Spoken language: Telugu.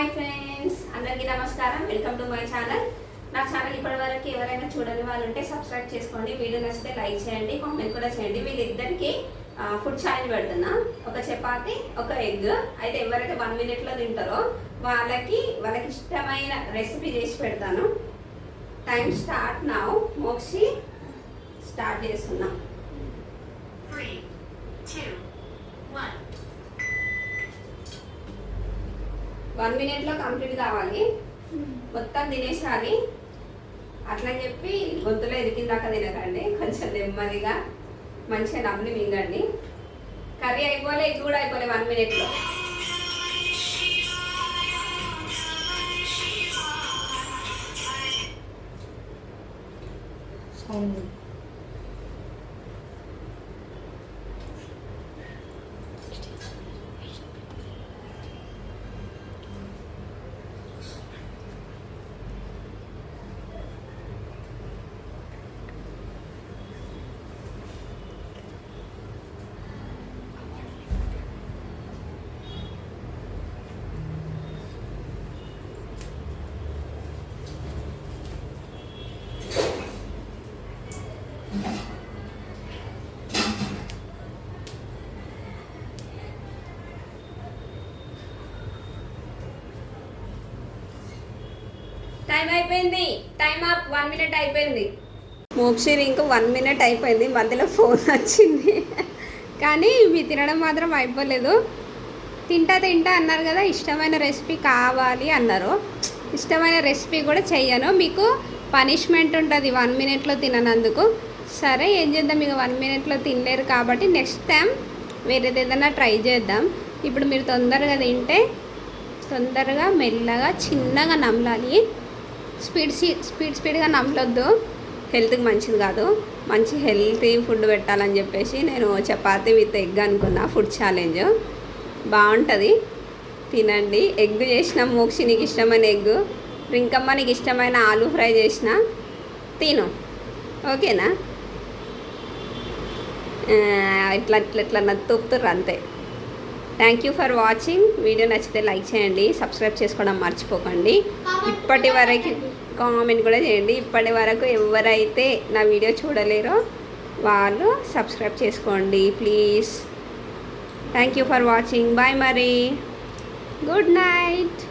హాయ్ ఫ్రెండ్స్, అందరికీ నమస్కారం. Welcome to my channel. నా ఛానల్ ఇప్పటివరకు ఎవరైనా చూడని వాళ్ళు ఉంటే సబ్స్క్రైబ్ చేసుకోండి. వీడియో నచ్చితే లైక్ చేయండి, కామెంట్ కూడా చేయండి. వీళ్ళిద్దరికి ఫుడ్ ఛాలెంజ్ పెడుతున్నా. ఒక చపాతి, ఒక ఎగ్. అయితే ఎవరైతే 1 minute తింటారో వాళ్ళకి ఇష్టమైన రెసిపీ చేసి పెడతాను. Time start now. Mokshi start చేస్తున్నా. 3, 2, 1. 1 minute కంప్లీట్ కావాలి. మొత్తం తినేసాలి. అట్లా చెప్పి గొంతులో ఇరికిందాకా తినకండి. కొంచెం నెమ్మదిగా మంచిగా నమ్మి మింగండి. కర్రీ అయిపోలే, ఇది కూడా అయిపోలే 1 minute. టైం అయిపోయింది. Time up. 1 minute అయిపోయింది. మోక్షి ఇంకో 1 minute అయిపోయింది. మధ్యలో ఫోన్ వచ్చింది, కానీ ఇవి తినడం మాత్రం అయిపోలేదు. తింటా అన్నారు కదా, ఇష్టమైన రెసిపీ కావాలి అన్నారు. ఇష్టమైన రెసిపీ కూడా చెయ్యను, మీకు పనిష్మెంట్ ఉంటుంది 1 minute తిననందుకు. సరే, ఏం చేద్దాం, మీకు 1 minute తినలేరు కాబట్టి నెక్స్ట్ టైం వేరేది ఏదైనా ట్రై చేద్దాం. ఇప్పుడు మీరు తొందరగా తింటే తొందరగా మెల్లగా చిన్నగా నమలాలి. స్పీడ్గా నమలొద్దు, హెల్త్కి మంచిది కాదు. మంచి హెల్తీ ఫుడ్ పెట్టాలని చెప్పేసి నేను చపాతీ విత్ ఎగ్ అనుకున్నా. ఫుడ్ ఛాలెంజ్ బాగుంటుంది, తినండి. ఎగ్ చేసిన మోక్షి నీకు ఇష్టమైన ఎగ్, రింకమ్మ నీకు ఇష్టమైన ఆలూ ఫ్రై చేసిన, తిను. ఓకేనా? ఇట్లా నత్తుపుతుర్రు అంతే. Thank you for watching. Video నచ్చితే లైక్ చేయండి, సబ్స్క్రైబ్ చేసుకోవడం మర్చిపోకండి. ఇప్పటి వరకు కామెంట్ కూడా చేయండి. ఇప్పటి వరకు ఎవరైతే నా వీడియో చూడలేరో వాళ్ళు సబ్స్క్రైబ్ చేసుకోండి please. Thank you for watching. Bye మరి. Good night.